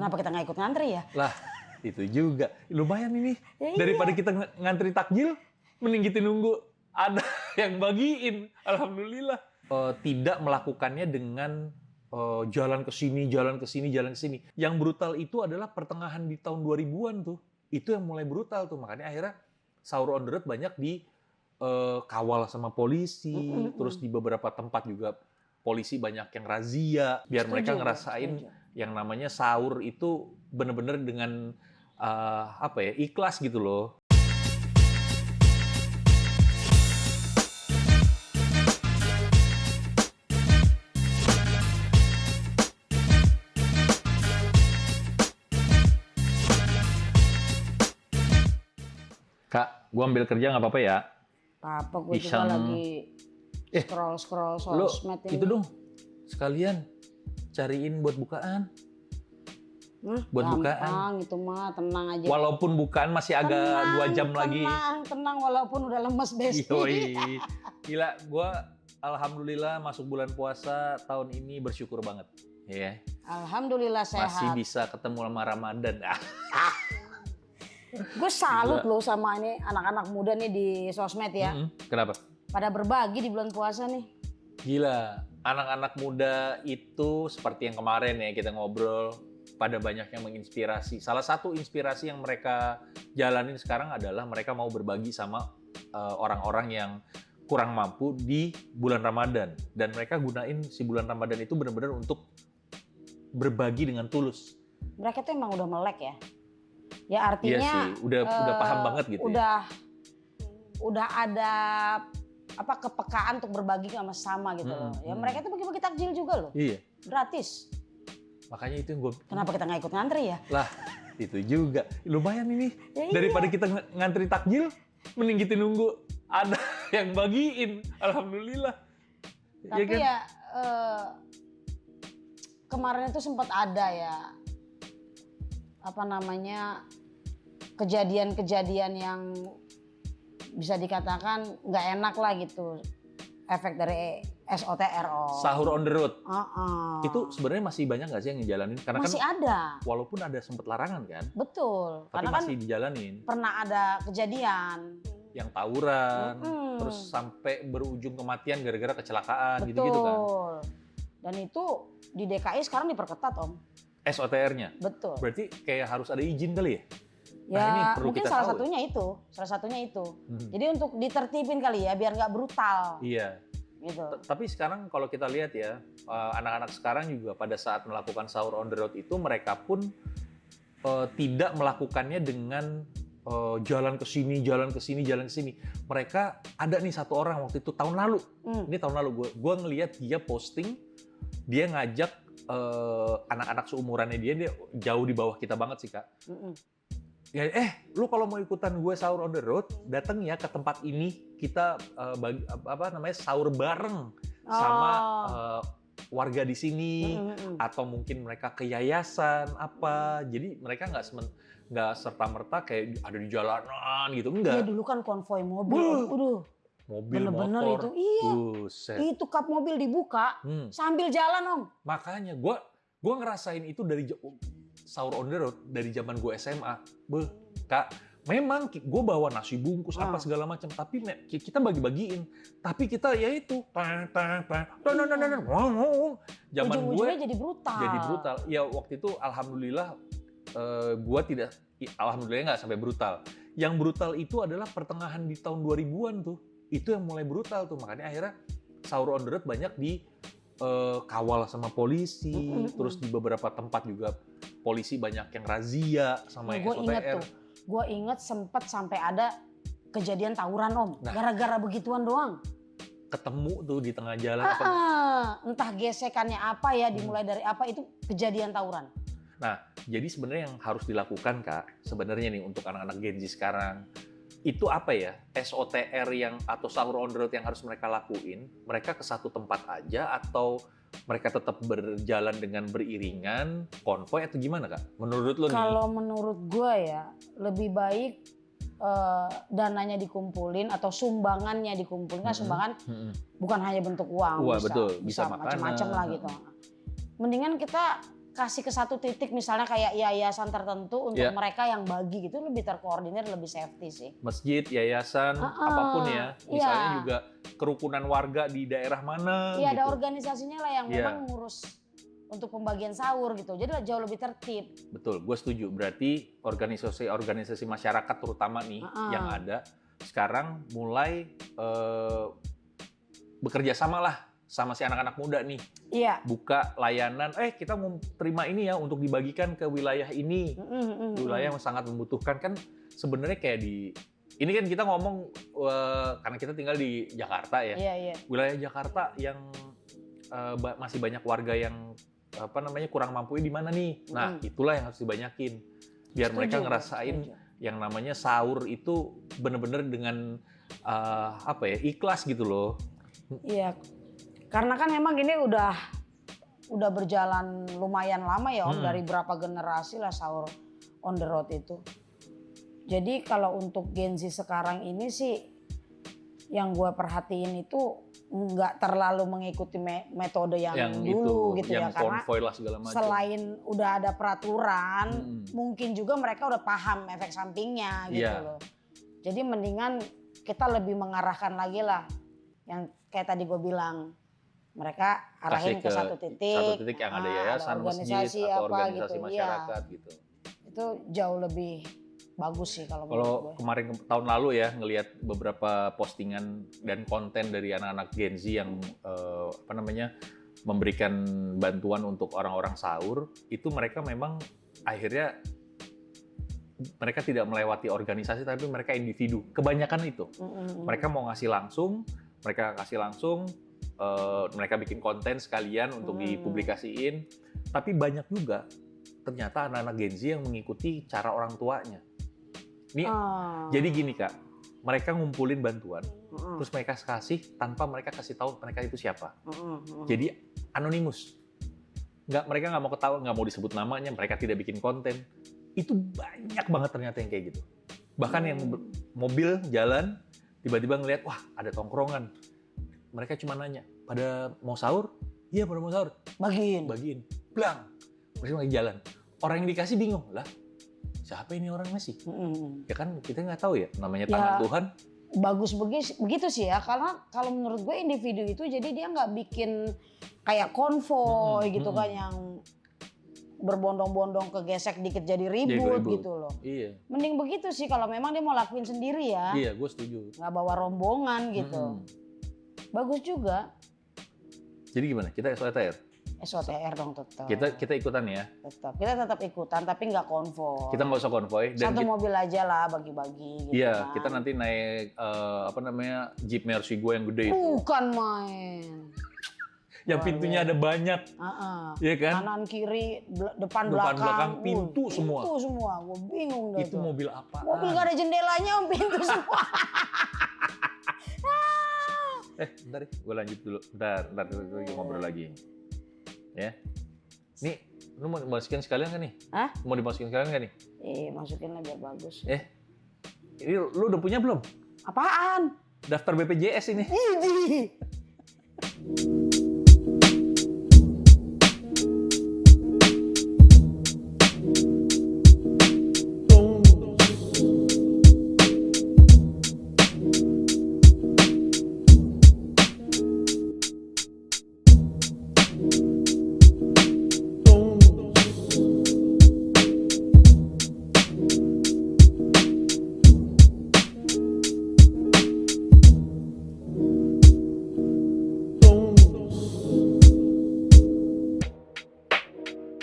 Kenapa kita nggak ikut ngantri ya? Lah, itu juga. Lumayan ini. Ya, Daripada kita ngantri takjil, mending kita nunggu ada yang bagiin. Alhamdulillah. Tidak melakukannya dengan jalan ke sini, jalan ke sini, jalan ke sini. Yang brutal itu adalah pertengahan di tahun 2000-an tuh. Itu yang mulai brutal tuh. Makanya akhirnya sahur on the road banyak kawal sama polisi. Terus di beberapa tempat juga polisi banyak yang razia. Biar mereka ngerasain yang namanya sahur itu bener-bener dengan ikhlas gitu loh. Kak, gua ambil kerja nggak apa-apa ya? Apa, gue juga lagi scroll sosmed ini. Itu dong, sekalian cariin buat bukaan. Buat bukaan. Itu mah tenang aja. Walaupun bukaan masih agak 2 jam lagi. Tenang, walaupun udah lemes Besti. Yoi. Gila, gua alhamdulillah masuk bulan puasa tahun ini bersyukur banget. Ya. Alhamdulillah sehat. Masih bisa ketemu sama Ramadan. Gue salut loh sama ini anak-anak muda nih di sosmed ya. Kenapa? Pada berbagi di bulan puasa nih. Gila, anak-anak muda itu seperti yang kemarin ya kita ngobrol, pada banyak yang menginspirasi. Salah satu inspirasi yang mereka jalanin sekarang adalah mereka mau berbagi sama orang-orang yang kurang mampu di bulan Ramadan. Dan mereka gunain si bulan Ramadan itu benar-benar untuk berbagi dengan tulus. Mereka tuh emang udah melek ya. Ya artinya iya sih, udah paham banget gitu. Udah ada kepekaan untuk berbagi sama gitu loh. Ya mereka tuh bagi-bagi takjil juga loh. Iya. Gratis. Makanya itu yang gue. Kenapa kita nggak ikut ngantri ya? Lah, itu juga. Lumayan ini. Ya, daripada kita ngantri takjil, mending kita nunggu ada yang bagiin. Alhamdulillah. Tapi ya, kan? Kemarin itu sempat ada ya kejadian-kejadian yang bisa dikatakan nggak enak lah gitu, efek dari SOTR. Sahur on the road. Itu sebenarnya masih banyak nggak sih yang ngejalanin? Karena masih kan ada. Walaupun ada sempat larangan kan. Betul. Tapi karena masih dijalanin. Pernah ada kejadian. Yang tawuran, terus sampai berujung kematian gara-gara kecelakaan gitu-gitu kan. Dan itu di DKI sekarang diperketat Om. SOTR-nya? Betul. Berarti kayak harus ada izin kali ya? Ya, ini perlu mungkin kita salah tahu. satunya itu. Jadi untuk ditertibin kali ya, biar nggak brutal. Iya. Gitu. Tapi sekarang kalau kita lihat ya, anak-anak sekarang juga pada saat melakukan sahur on the road itu mereka pun tidak melakukannya dengan jalan ke sini, jalan ke sini, jalan ke sini. Mereka ada nih satu orang waktu itu tahun lalu. Ini tahun lalu gue ngelihat dia posting, dia ngajak anak-anak seumurannya dia jauh di bawah kita banget sih Kak. Ya, lu kalau mau ikutan gue sahur on the road, datang ya ke tempat ini, kita sahur bareng sama warga di sini, atau mungkin mereka ke yayasan apa. Jadi mereka nggak serta-merta kayak ada di jalanan gitu, enggak. Iya dulu kan konvoi mobil, mobil, bener-bener motor. Itu, iya. Itu kap mobil dibuka sambil jalan Om. Makanya gue ngerasain itu dari sahur on the road dari zaman gue SMA. Kak, memang gue bawa nasi bungkus apa segala macam, tapi kita bagi-bagiin. Tapi kita ya itu zaman gue jadi brutal. Jadi brutal. Ya waktu itu alhamdulillah alhamdulillah nggak sampai brutal. Yang brutal itu adalah pertengahan di tahun 2000-an tuh. Itu yang mulai brutal tuh. Makanya akhirnya sahur on the road banyak kawal sama polisi. Terus di beberapa tempat juga polisi banyak yang razia sama SOTR. Gue inget sempet sampai ada kejadian tawuran Om. Gara-gara begituan doang. Ketemu tuh di tengah jalan. Entah gesekannya apa ya, dimulai dari apa, itu kejadian tawuran. Nah, jadi sebenarnya yang harus dilakukan Kak, sebenarnya nih untuk anak-anak Gen Z sekarang, itu apa ya, SOTR atau sahur on the road yang harus mereka lakuin, mereka ke satu tempat aja atau mereka tetap berjalan dengan beriringan, konvoy atau gimana Kak? Menurut lo nih? Kalau menurut gue ya, lebih baik dananya dikumpulin atau sumbangannya dikumpulin. Kan sumbangan bukan hanya bentuk uang, betul. Bisa macam-macam lah gitu. Mendingan kita kasih ke satu titik misalnya kayak yayasan tertentu untuk mereka yang bagi gitu lebih terkoordinir, lebih safety sih. Masjid, yayasan, apapun ya. Misalnya juga kerukunan warga di daerah mana Iya, gitu. ada organisasinya lah yang memang ngurus untuk pembagian sahur gitu. Jadi jauh lebih tertib. Betul, gue setuju. Berarti organisasi masyarakat terutama nih yang ada sekarang mulai bekerja sama lah sama si anak-anak muda nih. Iya. Buka layanan, kita mau terima ini ya untuk dibagikan ke wilayah ini. Wilayah yang sangat membutuhkan kan sebenarnya kayak ini kan kita ngomong karena kita tinggal di Jakarta ya. Iya. Wilayah Jakarta yang masih banyak warga yang kurang mampu di mana nih. Nah, itulah yang harus dibanyakin. Biar mereka ngerasain yang namanya sahur itu benar-benar dengan ikhlas gitu loh. Iya. Karena kan memang ini udah berjalan lumayan lama ya Om, dari berapa generasi lah sahur on the road itu. Jadi kalau untuk Gen Z sekarang ini sih yang gue perhatiin itu nggak terlalu mengikuti metode yang dulu itu, gitu yang ya, karena lah segala macam. Selain udah ada peraturan, mungkin juga mereka udah paham efek sampingnya gitu loh. Jadi mendingan kita lebih mengarahkan lagi lah, yang kayak tadi gue bilang, mereka arahin ke satu titik yang ada yayasan, masjid, atau organisasi masyarakat gitu. Itu jauh lebih bagus sih kalau kemarin tahun lalu ya ngelihat beberapa postingan dan konten dari anak-anak Gen Z yang memberikan bantuan untuk orang-orang sahur, itu mereka memang akhirnya mereka tidak melewati organisasi tapi mereka individu. Kebanyakan itu. Mereka mau ngasih langsung, mereka bikin konten sekalian untuk dipublikasiin. Tapi banyak juga ternyata anak-anak Gen Z yang mengikuti cara orang tuanya. Jadi gini Kak, mereka ngumpulin bantuan, terus mereka kasih tanpa mereka kasih tahu mereka itu siapa. Jadi anonimus. Mereka nggak mau ketahuan, nggak mau disebut namanya, mereka tidak bikin konten. Itu banyak banget ternyata yang kayak gitu. Bahkan yang mobil jalan, tiba-tiba ngeliat, wah ada tongkrongan. Mereka cuma nanya, pada mau sahur? Iya pada mau sahur. Bagiin. Blang. Mereka lagi jalan. Orang yang dikasih bingung. Lah, siapa ini orang ngasih? Ya kan kita nggak tahu ya, namanya tangan Tuhan. Bagus begitu sih ya, karena kalau menurut gue individu itu jadi dia nggak bikin kayak konvoy gitu kan yang berbondong-bondong kegesek dikit jadi ribut gitu loh. Iya. Mending begitu sih kalau memang dia mau lakuin sendiri ya. Iya, gue setuju. Nggak bawa rombongan gitu. Bagus juga. Jadi gimana? Kita SOTR? SOTR dong tetap. Kita ikutan ya? Tetap. Kita tetap ikutan tapi nggak konvoy. Kita nggak usah konvoy. Satu mobil aja lah bagi-bagi gitu. Iya, kita nanti naik Jeep Mercy gue yang gede itu. Bukan main. Yang pintunya ada banyak. Iya kan? Kanan kiri, depan belakang. Pintu semua. Pintu semua. Gue bingung dah itu. Itu mobil apa? Mobil nggak ada jendelanya, pintu semua. Bentar gue lanjut dulu. Bentar lagi ngobrol lagi. Ya. Nih, lu mau dimasukin sekalian kan nih? Hah? Mau dimasukin sekalian kan nih? Masukin lah biar bagus. Ini lu udah punya belum? Apaan? Daftar BPJS ini. Ini.